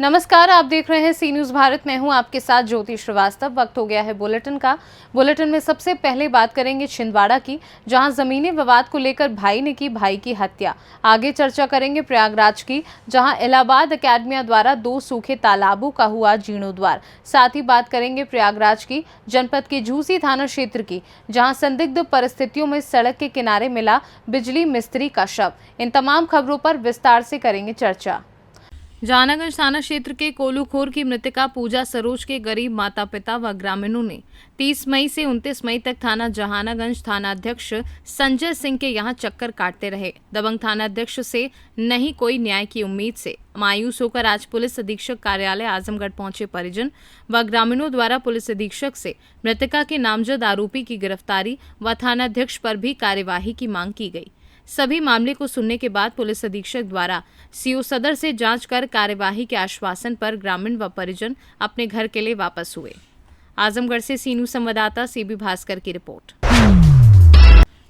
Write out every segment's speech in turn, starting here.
नमस्कार, आप देख रहे हैं सी न्यूज़ भारत। मैं हूं आपके साथ ज्योति श्रीवास्तव। वक्त हो गया है बुलेटिन का। बुलेटिन में सबसे पहले बात करेंगे छिंदवाड़ा की, जहां जमीनी विवाद को लेकर भाई ने की भाई की हत्या। आगे चर्चा करेंगे प्रयागराज की, जहां इलाहाबाद अकेडमिया द्वारा 2 सूखे तालाबों का हुआ जीर्णोद्वार। साथ ही बात करेंगे प्रयागराज की जनपद के झूसी थाना क्षेत्र की, जहां संदिग्ध परिस्थितियों में सड़क के किनारे मिला बिजली मिस्त्री का शव। इन तमाम खबरों पर विस्तार से करेंगे चर्चा। जहानागंज थाना क्षेत्र के कोलूखोर की मृतका पूजा सरोज के गरीब माता पिता व ग्रामीणों ने 30 मई से 29 मई तक थाना जहानागंज थानाध्यक्ष संजय सिंह के यहां चक्कर काटते रहे। दबंग थानाध्यक्ष से नहीं कोई न्याय की उम्मीद से मायूस होकर आज पुलिस अधीक्षक कार्यालय आजमगढ़ पहुंचे परिजन व ग्रामीणों द्वारा पुलिस अधीक्षक से मृतका के नामजद आरोपी की गिरफ्तारी व थानाध्यक्ष पर भी कार्यवाही की मांग की गई। सभी मामले को सुनने के बाद पुलिस अधीक्षक द्वारा सीओ सदर से जांच कर कार्यवाही के आश्वासन पर ग्रामीण व परिजन अपने घर के लिए वापस हुए। आजमगढ़ से सी न्यूज़ संवाददाता सीबी भास्कर की रिपोर्ट।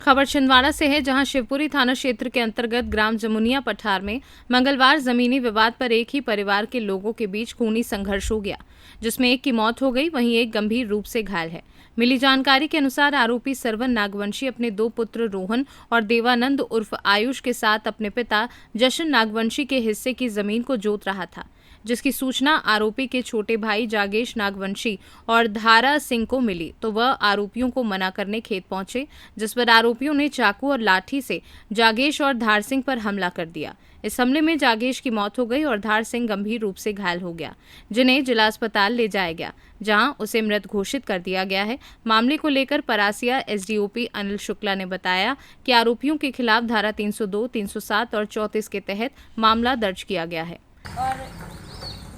खबर छिंदवाड़ा से है, जहां शिवपुरी थाना क्षेत्र के अंतर्गत ग्राम जमुनिया पठार में मंगलवार जमीनी विवाद पर एक ही परिवार के लोगों के बीच खूनी संघर्ष हो गया, जिसमें एक की मौत हो गई, वहीं एक गंभीर रूप से घायल है। मिली जानकारी के अनुसार आरोपी सरवन नागवंशी अपने 2 पुत्र रोहन और देवानंद उर्फ आयुष के साथ अपने पिता जशन नागवंशी के हिस्से की जमीन को जोत रहा था, जिसकी सूचना आरोपी के छोटे भाई जागेश नागवंशी और धारा सिंह को मिली तो वह आरोपियों को मना करने खेत पहुंचे, जिस पर आरोपियों ने चाकू और लाठी से जागेश और धार सिंह पर हमला कर दिया। इस हमले में जागेश की मौत हो गई और धार सिंह गंभीर रूप से घायल हो गया, जिन्हें जिला अस्पताल ले जाया गया, जहां उसे मृत घोषित कर दिया गया है। मामले को लेकर परासिया एसडीओपी अनिल शुक्ला ने बताया कि आरोपियों के खिलाफ धारा 302, 307 और 34 के तहत मामला दर्ज किया गया है। और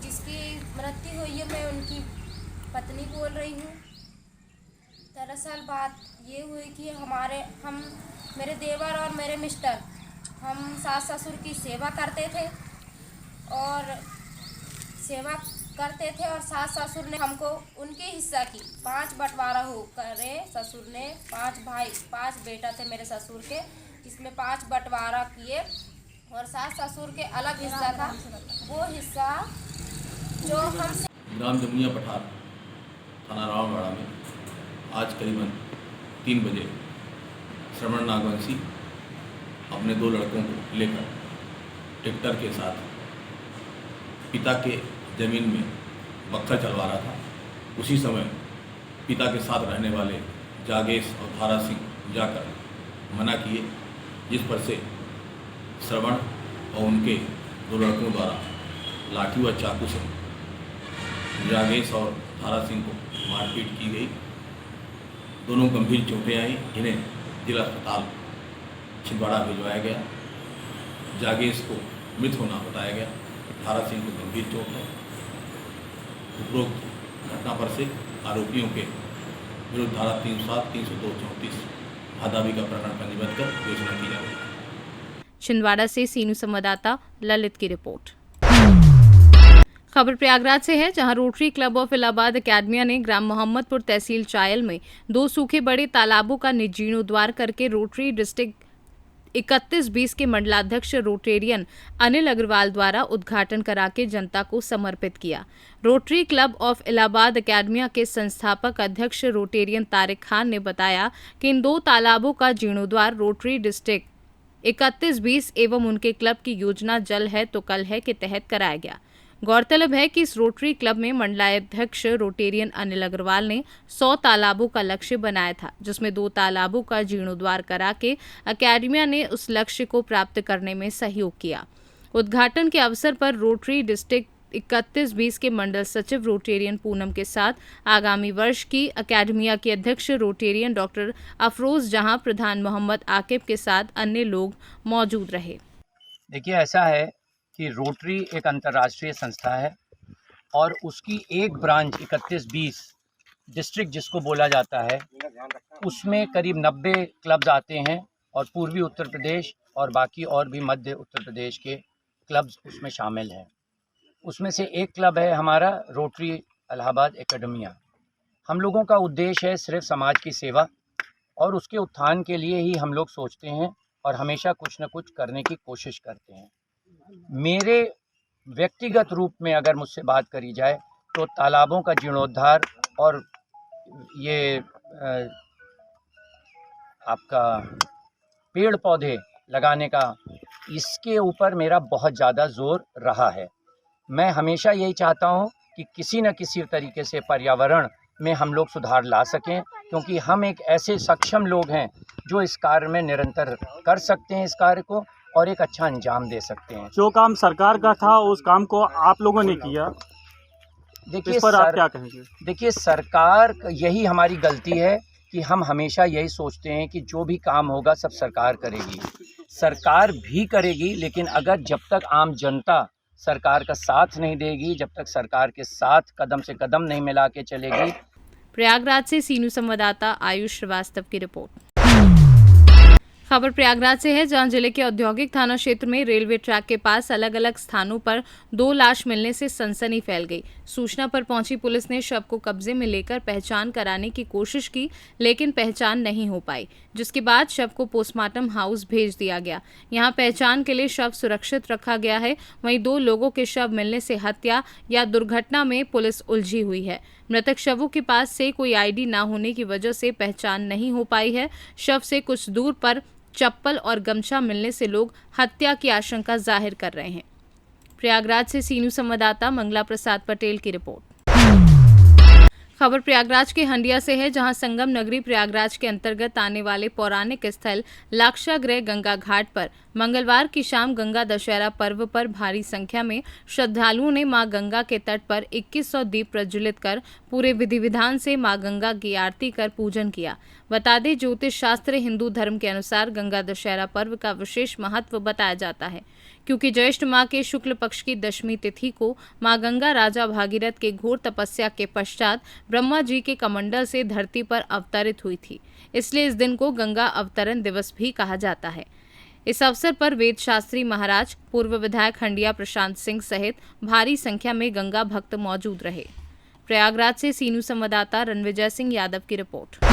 जिसकी मृत्यु हुई है मैं उनकी पत्नी बोल रही हूँ। दरअसल बात ये हुई कि मेरे देवर और मेरे मिस्टर हम सास ससुर की सेवा करते थे और सास ससुर ने हमको उनके हिस्सा की 5 बंटवारा हो करे। ससुर ने 5 बेटा थे मेरे ससुर के, जिसमें 5 बंटवारा किए और सास ससुर के अलग हिस्सा था। वो हिस्सा जो हमसे ग्राम जमुनिया पठार थाना रावणवाड़ा में आज करीबन 3 बजे श्रवण नागवंशी अपने 2 लड़कों को लेकर ट्रैक्टर के साथ पिता के ज़मीन में बख्तर चलवा रहा था। उसी समय पिता के साथ रहने वाले जागेश और धारा सिंह जाकर मना किए, जिस पर से श्रवण और उनके 2 लड़कों द्वारा लाठी व चाकू से जागेश और धारा सिंह को मारपीट की गई। दोनों गंभीर चोटें आई, जिन्हें जिला अस्पताल छिंदवाड़ा भिजवाया गया। जागेश को मृत होना बताया गया, धारा सिंह को गंभीर चोट है। उपरोक्त घटना पर से आरोपियों के विरुद्ध धारा 307, 302, 34 भादावी का प्रकरण पंजीबद्ध कर घोषणा की जा रही है। छिंदवाड़ा से सी न्यूज़ संवाददाता ललित की रिपोर्ट। खबर प्रयागराज से है, जहां rotary club of Allahabad academia ने ग्राम मोहम्मदपुर तहसील चायल में 2 सूखे बड़े तालाबों का जीर्णोद्वार करके रोटरी डिस्ट्रिक्ट 3120 के मंडलाध्यक्ष रोटेरियन अनिल अग्रवाल द्वारा उद्घाटन करा के जनता को समर्पित किया। Rotary club of Allahabad academia के संस्थापक अध्यक्ष रोटेरियन तारिक खान ने बताया कि इन 2 तालाबों का जीर्णोद्वार रोटरी डिस्ट्रिक्ट 3120 एवं उनके क्लब की योजना जल है तो कल है के तहत कराया गया। गौरतलब है कि इस रोटरी क्लब में मंडलाध्यक्ष रोटेरियन अनिल अग्रवाल ने 100 तालाबों का लक्ष्य बनाया था, जिसमें 2 तालाबों का जीर्णोद्वार करा के अकेडमिया ने उस लक्ष्य को प्राप्त करने में सहयोग किया। उद्घाटन के अवसर पर रोटरी डिस्ट्रिक्ट 3120 के मंडल सचिव रोटेरियन पूनम के साथ आगामी वर्ष की अकेडमिया के अध्यक्ष रोटेरियन डॉक्टर अफरोज जहां, प्रधान मोहम्मद आकिब के साथ अन्य लोग मौजूद रहे। देखिए, ऐसा है कि रोटरी एक अंतर्राष्ट्रीय संस्था है और उसकी एक ब्रांच 3120 डिस्ट्रिक्ट जिसको बोला जाता है, उसमें करीब 90 क्लब्स आते हैं और पूर्वी उत्तर प्रदेश और बाकी और भी मध्य उत्तर प्रदेश के क्लब्स उसमें शामिल हैं। उसमें से एक क्लब है हमारा रोटरी इलाहाबाद एकेडमिया। हम लोगों का उद्देश्य है सिर्फ समाज की सेवा और उसके उत्थान के लिए ही हम लोग सोचते हैं और हमेशा कुछ न कुछ करने की कोशिश करते हैं। मेरे व्यक्तिगत रूप में अगर मुझसे बात करी जाए तो तालाबों का जीर्णोद्धार और ये आपका पेड़ पौधे लगाने का, इसके ऊपर मेरा बहुत ज़्यादा ज़ोर रहा है। मैं हमेशा यही चाहता हूँ कि किसी न किसी तरीके से पर्यावरण में हम लोग सुधार ला सकें, क्योंकि हम एक ऐसे सक्षम लोग हैं जो इस कार्य में निरंतर कर सकते हैं इस कार्य को और एक अच्छा अंजाम दे सकते हैं। जो काम सरकार का था उस काम को आप लोगों ने किया, देखिए इस पर आप क्या कहेंगे? देखिए, सरकार यही हमारी गलती है कि हम हमेशा यही सोचते हैं कि जो भी काम होगा सब सरकार करेगी। सरकार भी करेगी, लेकिन अगर जब तक आम जनता सरकार का साथ नहीं देगी, जब तक सरकार के साथ कदम से कदम नहीं मिला के चलेगी। प्रयागराज से सीनू संवाददाता आयुष श्रीवास्तव की रिपोर्ट। खबर प्रयागराज से है, जहां जिले के औद्योगिक थाना क्षेत्र में रेलवे ट्रैक के पास अलग अलग स्थानों पर 2 लाश मिलने से सनसनी फैल गई। सूचना पर पहुंची पुलिस ने शव को कब्जे में लेकर पहचान कराने की कोशिश की, लेकिन पहचान नहीं हो पाई, जिसके बाद शव को पोस्टमार्टम हाउस भेज दिया गया। यहां पहचान के लिए शव सुरक्षित रखा गया है। वहीं 2 लोगों के शव मिलने से हत्या या दुर्घटना में पुलिस उलझी हुई है। मृतक शवों के पास से कोई आईडी न होने की वजह से पहचान नहीं हो पाई है। शव से कुछ दूर पर चप्पल और गमछा मिलने से लोग हत्या की आशंका जाहिर कर रहे हैं। प्रयागराज से सीनू संवाददाता मंगला प्रसाद पटेल की रिपोर्ट। खबर प्रयागराज के हंडिया से है, जहां संगम नगरी प्रयागराज के अंतर्गत आने वाले पौराणिक स्थल लाक्षागृह गंगा घाट पर मंगलवार की शाम गंगा दशहरा पर्व पर भारी संख्या में श्रद्धालुओं ने मां गंगा के तट पर 2100 दीप प्रज्वलित कर पूरे विधि विधान से मां गंगा की आरती कर पूजन किया। बता दें, ज्योतिष शास्त्र हिंदू धर्म के अनुसार गंगा दशहरा पर्व का विशेष महत्व बताया जाता है, क्योंकि ज्येष्ठ माह के शुक्ल पक्ष की दशमी तिथि को मां गंगा राजा भागीरथ के घोर तपस्या के पश्चात ब्रह्मा जी के कमंडल से धरती पर अवतरित हुई थी। इसलिए इस दिन को गंगा अवतरण दिवस भी कहा जाता है। इस अवसर पर वेद शास्त्री महाराज, पूर्व विधायक हंडिया प्रशांत सिंह सहित भारी संख्या में गंगा भक्त मौजूद रहे। प्रयागराज से सीनू संवाददाता रणविजय सिंह यादव की रिपोर्ट।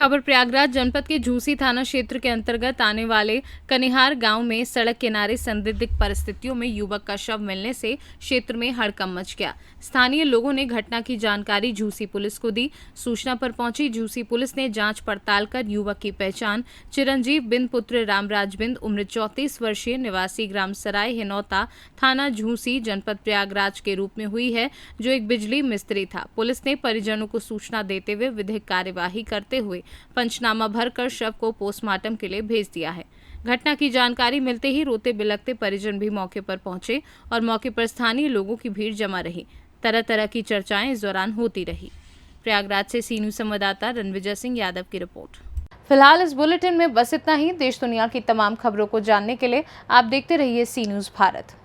खबर प्रयागराज जनपद के झूसी थाना क्षेत्र के अंतर्गत आने वाले कनिहार गांव में सड़क किनारे संदिग्ध परिस्थितियों में युवक का शव मिलने से क्षेत्र में हड़कंप मच गया। स्थानीय लोगों ने घटना की जानकारी झूसी पुलिस को दी। सूचना पर पहुंची झूसी पुलिस ने जांच पड़ताल कर युवक की पहचान चिरंजीव बिंद पुत्र रामराज बिंद, उम्र 34 वर्षीय, निवासी ग्राम सराय हिनौता, थाना झूसी, जनपद प्रयागराज के रूप में हुई है, जो एक बिजली मिस्त्री था। पुलिस ने परिजनों को सूचना देते हुए विधिक कार्यवाही करते हुए पंचनामा भरकर शव को पोस्टमार्टम के लिए भेज दिया है। घटना की जानकारी मिलते ही रोते बिलखते परिजन भी मौके पर पहुंचे और मौके पर स्थानीय लोगों की भीड़ जमा रही। तरह तरह की चर्चाएं इस दौरान होती रही। प्रयागराज से सीनू संवाददाता रणविजय सिंह यादव की रिपोर्ट। फिलहाल इस बुलेटिन में बस इतना ही। देश दुनिया की तमाम खबरों को जानने के लिए आप देखते रहिए सी न्यूज़ भारत।